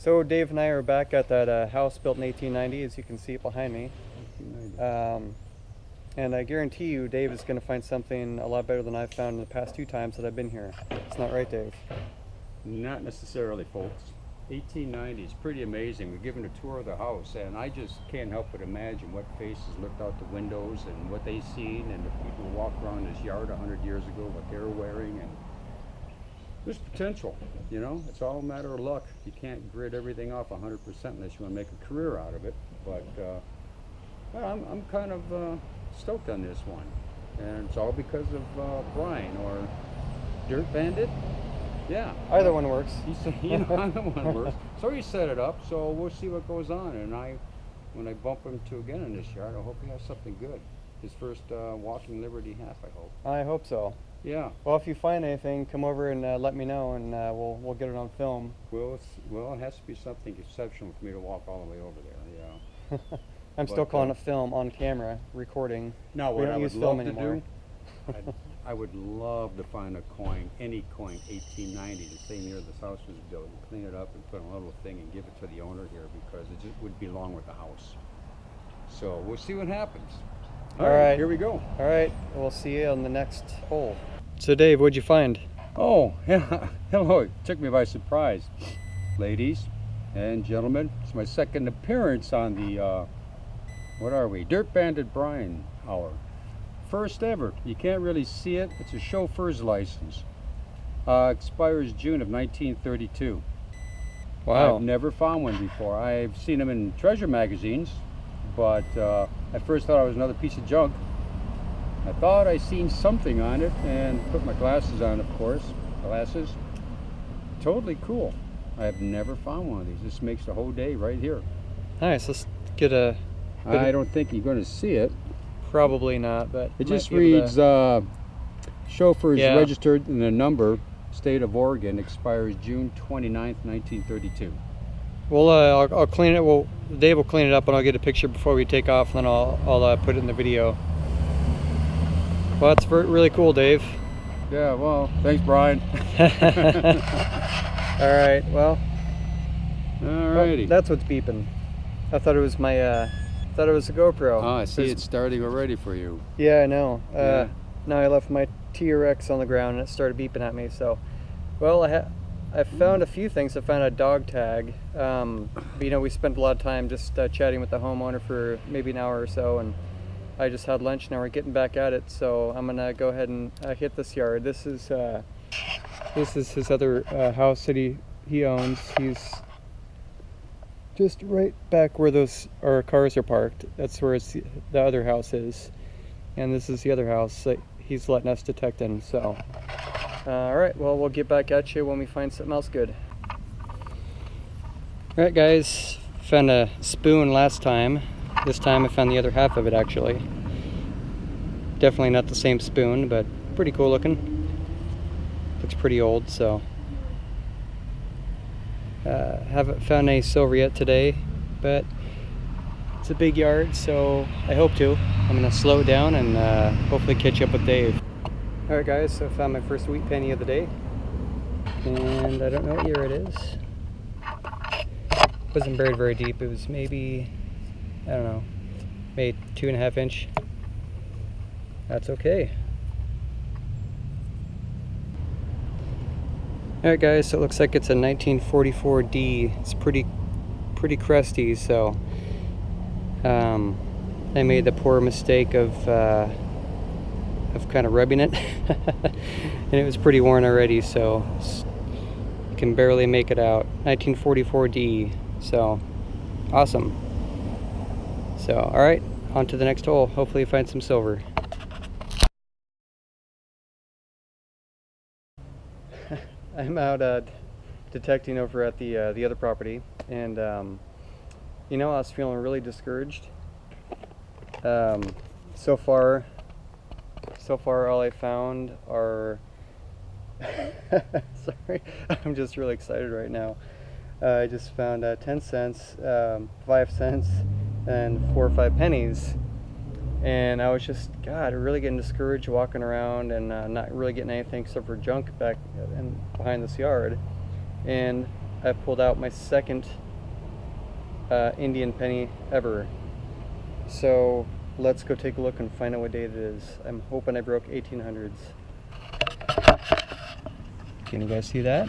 So Dave and I are back at that house built in 1890, as you can see behind me. And I guarantee you Dave is going to find something a lot better than I've found in the past 2 times that I've been here. It's not right, Dave? Not necessarily, folks. 1890 is pretty amazing. We're given a tour of the house, and I just can't help but imagine what faces looked out the windows and what they seen, and the people who walked around this yard 100 years ago, what they were wearing. And there's potential, you know. It's all a matter of luck. You can't grid everything off 100% unless you want to make a career out of it. But well, I'm kind of stoked on this one, and it's all because of Brian, or Dirt Bandit. Yeah, either one works. Either one works. So he set it up, so we'll see what goes on. And when I bump into again in this yard, I hope he has something good. His first walking Liberty half, I hope. I hope so. Yeah. Well, if you find anything, come over and let me know, and we'll get it on film. Well, it has to be something exceptional for me to walk all the way over there. Yeah. I'm still calling it film on camera, recording. No, we what don't I use would film love to anymore. do, I would love to find a coin, any coin, 1890, the same year this house was built, and clean it up and put in a little thing and give it to the owner here, because it just would belong with the house. So we'll see what happens. All right, here we go. All right, we'll see you on the next hole. So Dave, what'd you find? Oh, yeah. Hello. It took me by surprise. Ladies and gentlemen, it's my second appearance on the, what are we? Dirt Bandit Brian Hour. First ever. You can't really see it. It's a chauffeur's license. Expires June of 1932. Wow. I've never found one before. I've seen them in treasure magazines, but at first thought it was another piece of junk. I thought I seen something on it, and put my glasses on, of course. Glasses. Totally cool. I have never found one of these. This makes the whole day right here. Nice. Let's get a... I don't think you're going to see it. Probably not, but... It just reads, chauffeurs registered in a number, state of Oregon, expires June 29th, 1932. Well, I'll clean it. Well, Dave will clean it up, and I'll get a picture before we take off, and then I'll put it in the video. Well, that's really cool, Dave. Yeah, well, thanks, Brian. All right, well. Alrighty. Oh, that's what's beeping. I thought it was my, thought it was a GoPro. Oh, I see it's starting already for you. Yeah, I know. Yeah. Now I left my TRX on the ground, and it started beeping at me, so. Well, I found a few things. I found a dog tag. But, you know, we spent a lot of time just chatting with the homeowner for maybe an hour or so, and I just had lunch. Now we're getting back at it, so I'm gonna go ahead and hit this yard. This is his other house that he owns. He's just right back where our cars are parked. That's where the other house is, and this is the other house that he's letting us detect in. So, all right. Well, we'll get back at you when we find something else good. All right, guys. Found a spoon last time. This time I found the other half of it, actually. Definitely not the same spoon, but pretty cool looking. Looks pretty old, so. Haven't found any silver yet today, but it's a big yard, so I hope to. I'm gonna slow it down and hopefully catch up with Dave. All right, guys, so I found my first wheat penny of the day, and I don't know what year it is. It wasn't buried very deep. It was maybe, I don't know, maybe 2.5 inch. That's okay. Alright, guys, so it looks like it's a 1944D. It's pretty crusty, so I made the poor mistake of kind of rubbing it. And it was pretty worn already, so you can barely make it out. 1944D, so awesome. So, alright, on to the next hole. Hopefully find some silver. I'm out detecting over at the other property, and you know, I was feeling really discouraged. So far all I found are sorry, I'm just really excited right now. I just found 10 cents, 5 cents, and 4 or 5 pennies. And I was just, God, really getting discouraged walking around and not really getting anything except for junk back behind this yard. And I pulled out my second Indian penny ever. So let's go take a look and find out what date it is. I'm hoping I broke 1800s. Can you guys see that?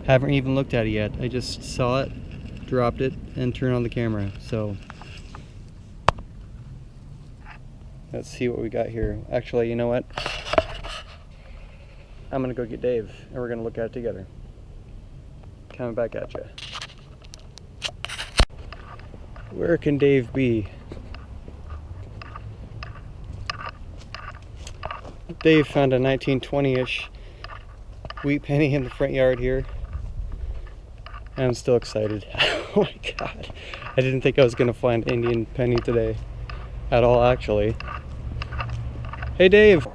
Haven't even looked at it yet. I just saw it, dropped it, and turned on the camera. So let's see what we got here. Actually, you know what? I'm gonna go get Dave and we're gonna look at it together. Coming back at you. Where can Dave be? Dave found a 1920-ish wheat penny in the front yard here. I'm still excited. Oh my god. I didn't think I was gonna find Indian penny today. At all, actually. Hey Dave.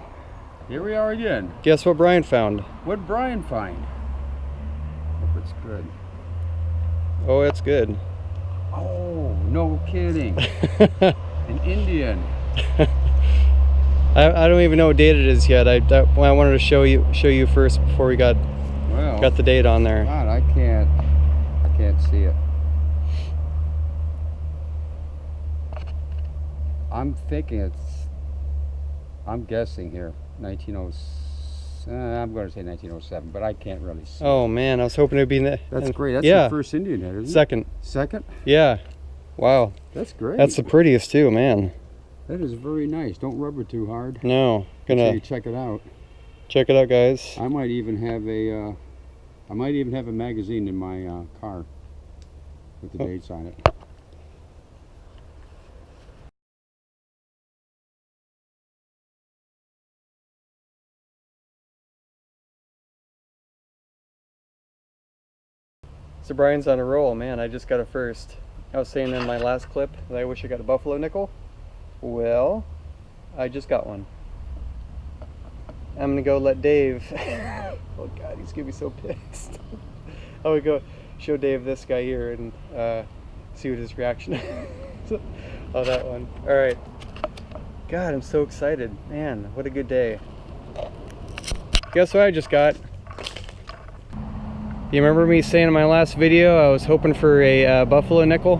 Here we are again. Guess what Brian found? What'd Brian find? Hope it's good. Oh, it's good. Oh, no kidding. An Indian. I don't even know what date it is yet. I wanted to show you first before we got the date on there. God, I can't see it. I'm thinking I'm guessing here 1907. I'm going to say 1907, but I can't really see. Oh man, I was hoping it'd be. That's great. That's yeah. the first Indian head, isn't it? Second. Second? Yeah. Wow. That's great. That's the prettiest too, man. That is very nice. Don't rub it too hard. No. Until you check it out. Check it out, guys. I might even have a magazine in my car with the dates on it. So Brian's on a roll, man. I just got a first. I was saying in my last clip that I wish I got a buffalo nickel. Well, I just got one. I'm gonna go let Dave. Oh God, he's gonna be so pissed. I would go show Dave this guy here and see what his reaction is. Oh, that one. All right. God, I'm so excited, man. What a good day. Guess what I just got? You remember me saying in my last video I was hoping for a buffalo nickel?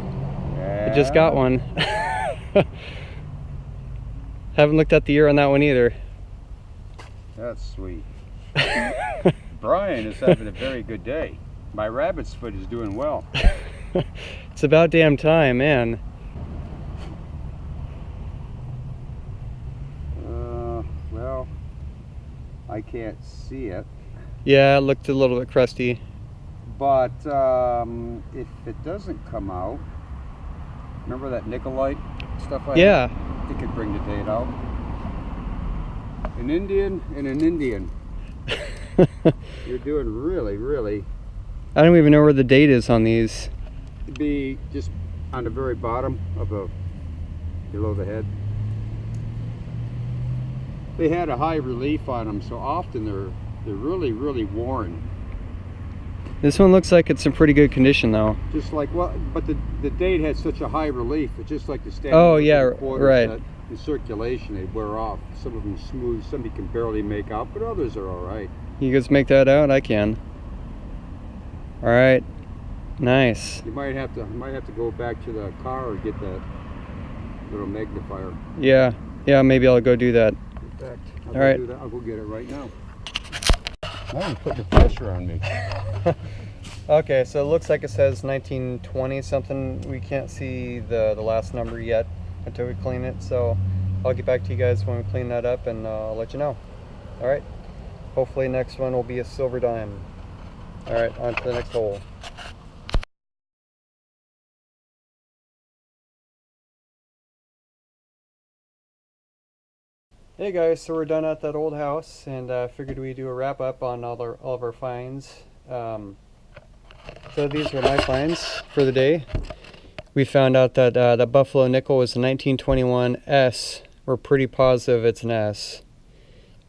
Yeah. I just got one. Haven't looked at the year on that one either. That's sweet. Brian is having a very good day. My rabbit's foot is doing well. It's about damn time, man. Well, I can't see it. Yeah, it looked a little bit crusty. But if it doesn't come out, remember that Nicolite stuff I Yeah. had? It could bring the date out. An Indian and an Indian. You're doing really, really. I don't even know where the date is on these. It'd be just on the very bottom of below the head. They had a high relief on them, so often they're really, really worn. This one looks like it's in pretty good condition though. Just like, well, but the date had such a high relief, it's just like the standard. Oh yeah, quarters right. that in circulation they wear off. Some of them smooth, some you can barely make out, but others are all right. You guys make that out? I can. All right, nice. You might have to go back to the car or get that little magnifier. Yeah, maybe I'll go do that. In fact, I'll go get it right now. Now you're putting the pressure on me. Okay, so it looks like it says 1920 something. We can't see the last number yet until we clean it, so I'll get back to you guys when we clean that up and I'll let you know. All right, hopefully next one will be a silver dime. All right, on to the next hole. Hey guys, so we're done at that old house and figured we'd do a wrap up on all of our finds. So these are my finds for the day. We found out that the buffalo nickel was a 1921 S. We're pretty positive it's an S.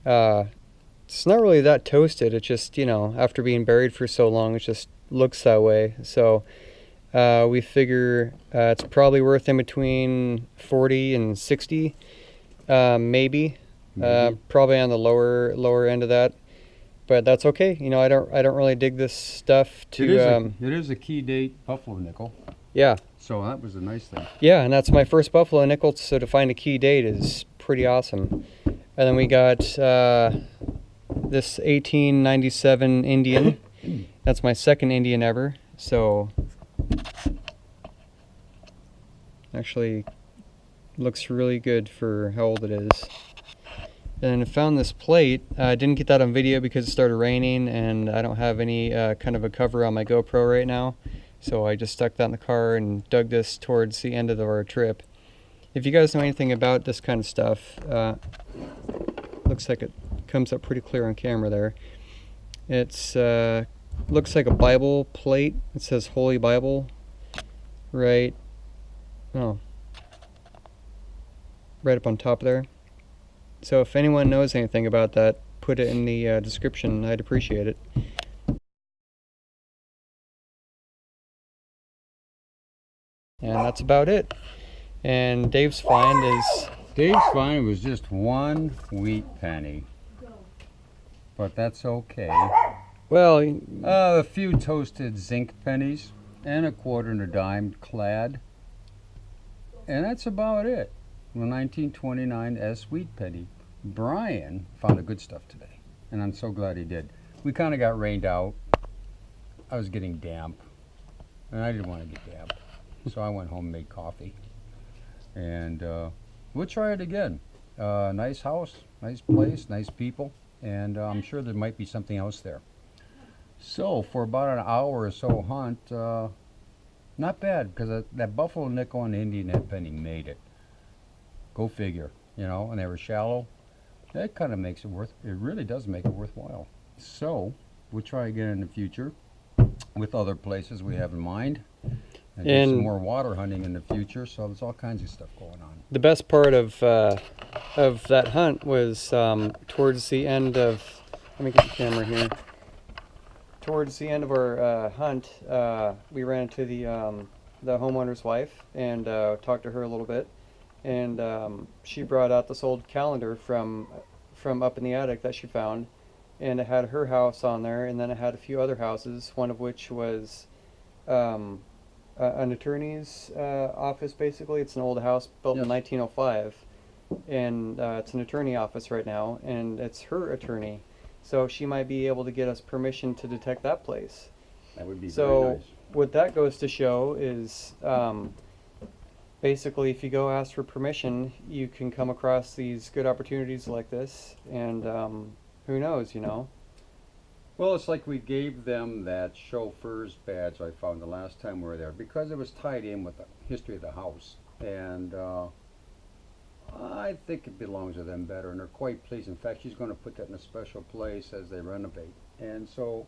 It's not really that toasted. It just, you know, after being buried for so long, it just looks that way. So we figure it's probably worth in between 40 and 60. Maybe. Probably on the lower end of that. but that's okay. You know, I don't really dig this stuff to. It is a key date buffalo nickel. Yeah. So that was a nice thing. Yeah, and that's my first buffalo nickel. So to find a key date is pretty awesome. And then we got this 1897 Indian. That's my second Indian ever. So actually looks really good for how old it is. And I found this plate. I didn't get that on video because it started raining and I don't have any kind of a cover on my GoPro right now. So I just stuck that in the car and dug this towards the end of our trip. If you guys know anything about this kind of stuff, looks like it comes up pretty clear on camera there. It's looks like a Bible plate. It says Holy Bible right up on top there. So if anyone knows anything about that, put it in the description. I'd appreciate it. And that's about it. And Dave's find was just one wheat penny, but that's okay. Well, A few toasted zinc pennies and a quarter and a dime clad, and that's about it. The 1929 S wheat penny. Brian found the good stuff today, and I'm so glad he did. We kind of got rained out. I was getting damp, and I didn't want to get damp, so I went home and made coffee. And we'll try it again. Nice house, nice place, nice people, and I'm sure there might be something else there. So for about an hour or so hunt, not bad, because that buffalo nickel and Indian head penny made it. Go figure, you know, and they were shallow. That kind of makes it it really does make it worthwhile. So we'll try again in the future with other places we have in mind. And do some more water hunting in the future, so there's all kinds of stuff going on. The best part of that hunt was towards the end of, let me get the camera here. Towards the end of our hunt, we ran into the homeowner's wife and talked to her a little bit. And she brought out this old calendar from up in the attic that she found, and it had her house on there, and then it had a few other houses, one of which was an attorney's office. Basically, it's an old house built in 1905, and it's an attorney office right now, and it's her attorney, so she might be able to get us permission to detect that place. That would be very nice. What that goes to show is basically, if you go ask for permission, you can come across these good opportunities like this, and who knows, you know. Well, it's like we gave them that chauffeur's badge I found the last time we were there, because it was tied in with the history of the house, and I think it belongs to them better, and they're quite pleased. In fact, she's going to put that in a special place as they renovate. And so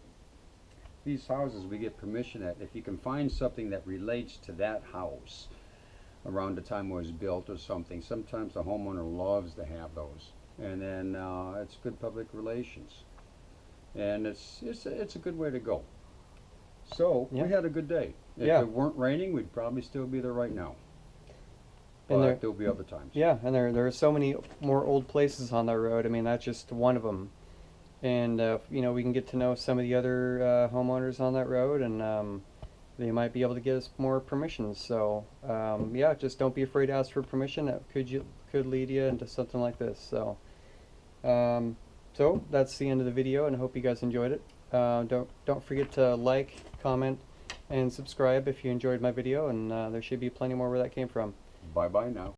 these houses we get permission at, if you can find something that relates to that house around the time it was built or something, sometimes the homeowner loves to have those, and then it's good public relations, and it's a good way to go. So we had a good day. If it weren't raining, we'd probably still be there right now, but there'll be other times. Yeah, and there are so many more old places on that road. I mean, that's just one of them, and you know, we can get to know some of the other homeowners on that road, and they might be able to get us more permissions. So yeah, just don't be afraid to ask for permission. That could lead you into something like this. So so that's the end of the video, and I hope you guys enjoyed it. Don't forget to like, comment, and subscribe if you enjoyed my video, and there should be plenty more where that came from. Bye bye now.